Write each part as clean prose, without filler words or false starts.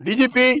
DGP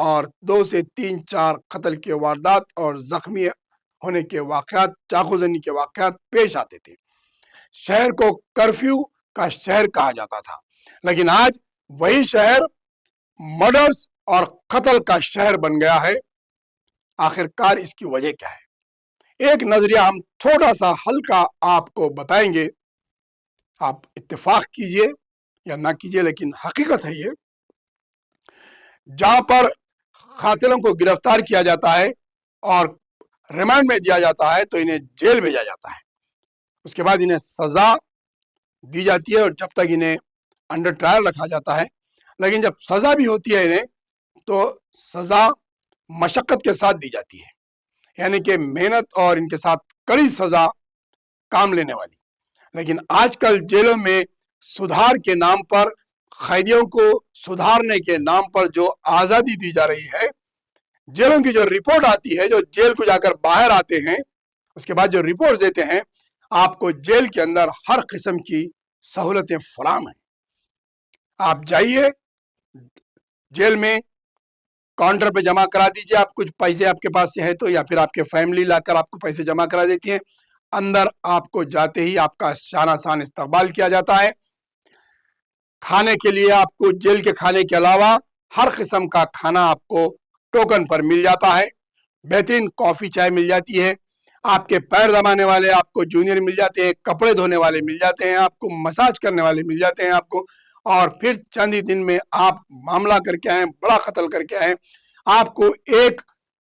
اور 2 سے 3-4 قتل کے واردات اور زخمی ہونے کے واقعات، چاقو زنی کے واقعات پیش آتے تھے۔ شہر کو کرفیو کا شہر کہا جاتا تھا، لیکن آج وہی شہر مرڈرز اور قتل کا شہر بن گیا ہے۔ آخرکار اس کی وجہ کیا ہے؟ ایک نظریہ ہم تھوڑا سا ہلکا آپ کو بتائیں گے، آپ اتفاق کیجئے یا نہ کیجئے، لیکن حقیقت ہے یہ۔ جہاں پر قاتلوں کو گرفتار کیا جاتا ہے اور ریمانڈ میں دیا جاتا ہے تو انہیں جیل بھیجا جاتا ہے، اس کے بعد انہیں سزا دی جاتی ہے اور جب تک انہیں انڈر ٹرائل رکھا جاتا ہے، لیکن جب سزا بھی ہوتی ہے انہیں تو سزا مشقت کے ساتھ دی جاتی ہے، یعنی کہ محنت اور ان کے ساتھ کڑی سزا کام لینے والی۔ لیکن آج کل جیلوں میں سدھار کے نام پر، قیدیوں کو سدھارنے کے نام پر جو آزادی دی جا رہی ہے، جیلوں کی جو رپورٹ آتی ہے، جو جیل کو جا کر باہر آتے ہیں اس کے بعد جو رپورٹ دیتے ہیں، آپ کو جیل کے اندر ہر قسم کی سہولتیں فراہم ہیں۔ آپ جائیے جیل میں، کاؤنٹر پہ جمع کرا دیجیے، آپ کچھ پیسے آپ کے پاس سے ہے تو، یا پھر آپ کے فیملی لا کر آپ کو پیسے جمع کرا دیتی ہے، اندر آپ کو جاتے ہی آپ کا شان آسان استقبال کیا جاتا ہے۔ کھانے کے لیے آپ کو جیل کے کھانے کے علاوہ ہر قسم کا کھانا آپ کو ٹوکن پر مل جاتا ہے، بہترین کافی چائے مل جاتی ہے، آپ کے پیر دبانے والے آپ کو جونیئر مل جاتے ہیں، کپڑے دھونے والے مل جاتے ہیں آپ کو، مساج کرنے والے مل جاتے ہیں آپ کو، اور پھر چند ہی دن میں آپ معاملہ کر کے آئیں، بڑا قتل کر کے آئیں، آپ کو ایک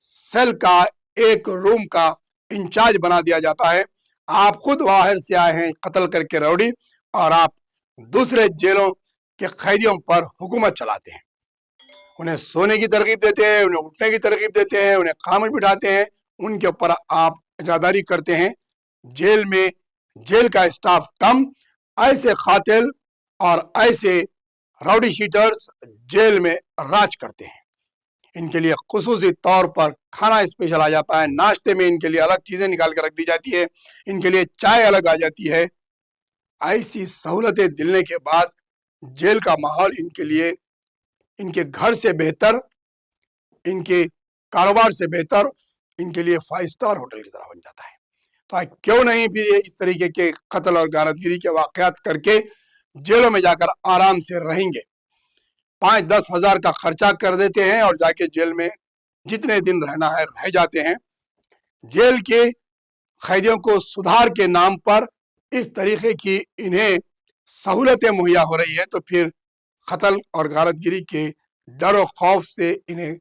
سیل کا، ایک روم کا انچارج بنا دیا جاتا ہے۔ آپ خود باہر سے آئے ہیں قتل کر کے راؤڈی، اور آپ دوسرے جیلوں کے قیدیوں پر حکومت چلاتے ہیں، انہیں سونے کی ترغیب دیتے ہیں، انہیں اٹھنے کی ترغیب دیتے ہیں، انہیں خاموش بٹھاتے ہیں، ان کے اوپر آپ اجاراداری کرتے ہیں۔ جیل میں جیل کا اسٹاف کم، ایسے قاتل اور ایسے راؤڈی شیٹرز جیل میں راج کرتے ہیں۔ ان کے لیے خصوصی طور پر کھانا اسپیشل آ جاتا ہے، ناشتے میں ان کے لیے الگ چیزیں نکال کر رکھ دی جاتی ہے، ان کے لیے چائے الگ آ جاتی ہے۔ ایسی سہولتیں دلنے کے بعد جیل کا ماحول ان کے لیے، ان کے گھر سے بہتر، ان کے کاروبار سے بہتر، ان کے لیے 5 اسٹار ہوٹل کی طرح بن جاتا ہے۔ تو کیوں نہیں بھی اس طریقے کے قتل اور غارت گری کے واقعات کر کے جیلوں میں جا کر آرام سے رہیں گے، 5-10 ہزار کا خرچہ کر دیتے ہیں اور جا کے جیل میں جتنے دن رہنا ہے رہ جاتے ہیں۔ جیل کے قیدیوں کو سدھار کے نام پر اس طریقے کی انہیں سہولتیں مہیا ہو رہی ہے تو پھر قتل اور غارت گری کے ڈر و خوف سے انہیں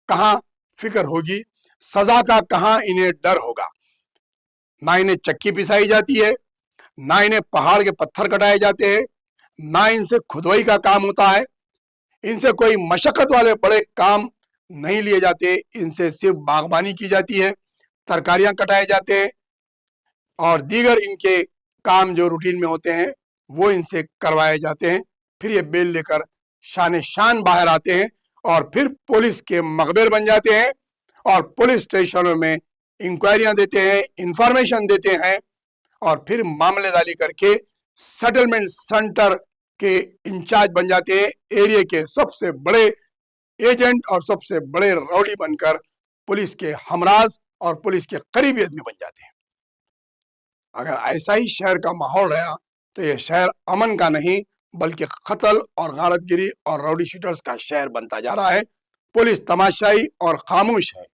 کہاں فکر ہوگی، سزا کا کہاں انہیں ڈر ہوگا۔ نہ انہیں چکی پسائی جاتی ہے، نہ انہیں پہاڑ کے پتھر کٹائے جاتے ہیں، نہ ان سے کھدوائی کا کام ہوتا ہے، ان سے کوئی مشقت والے بڑے کام نہیں لیے جاتے، ان سے صرف باغبانی کی جاتی ہے، ترکاریاں کٹائے جاتے ہیں، اور دیگر ان کے کام جو روٹین میں ہوتے ہیں وہ ان سے کروائے جاتے ہیں۔ پھر یہ بیل لے کر شان باہر آتے ہیں اور پھر پولیس کے مخبر بن جاتے ہیں اور پولیس اسٹیشنوں میں انکوائریاں دیتے ہیں، انفارمیشن دیتے ہیں، اور پھر معاملے داری کر کے سیٹلمنٹ سینٹر کے انچارج بن جاتے ہیں، ایریا کے سب سے بڑے ایجنٹ اور سب سے بڑے راؤڈی بن کر پولیس کے ہمراز اور پولیس کے قریبی آدمی بن جاتے ہیں۔ اگر ایسا ہی شہر کا ماحول رہا تو یہ شہر امن کا نہیں بلکہ قتل اور غارت گری اور راؤڈی شیٹرز کا شہر بنتا جا رہا ہے۔ پولیس تماشائی اور خاموش ہے۔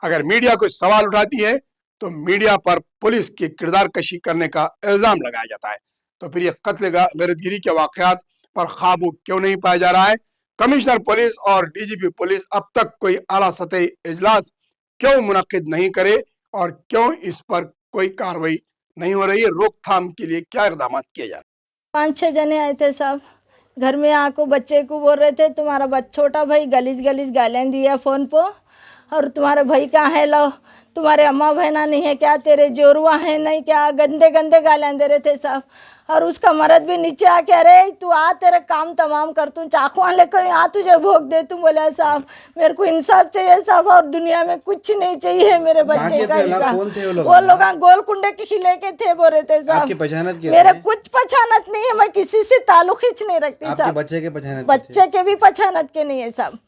اگر میڈیا کچھ سوال اٹھاتی ہے تو میڈیا پر پولیس کی کردار کشی کرنے کا الزام لگایا جاتا ہے، تو پھر یہ قتل غارت گری کے واقعات پر قابو کیوں نہیں پایا جا رہا ہے؟ کمشنر پولیس اور ڈی جی پی پولیس اب تک کوئی اعلیٰ سطحی اجلاس کیوں منعقد نہیں کرے اور کیوں اس پر کوئی کارروائی نہیں ہو رہی ہے؟ روک تھام کے لیے کیا اقدامات کیے جا رہے ہیں؟ 5-6 جنے آئے تھے صاحب، گھر میں آ کو بچے کو بول رہے تھے تمہارا چھوٹا بھائی گلیج گالیاں دیا فون پہ، اور تمہارے بھائی کہاں ہے، لو تمہارے اماں بہنا نہیں ہے کیا، تیرے جوروا ہے نہیں کیا، گندے گالیاں دے رہے تھے صاحب۔ اور اس کا مرد بھی نیچے آ کے ارے تو آ تیرے کام تمام کر، تم چاقواں لے کر آ تجھے بھوک دے، تم بولا صاحب میرے کو انصاف چاہیے صاحب، اور دنیا میں کچھ نہیں چاہیے میرے بچے کا انصاف۔ وہ لوگ گول کنڈے کے لے کے تھے بول رہے تھے صاحب، میرے کچھ پہچانت نہیں ہے، میں کسی سے تعلق ہی نہیں رکھتی صاحب، بچے کے بھی پہچانت کے نہیں ہے صاحب۔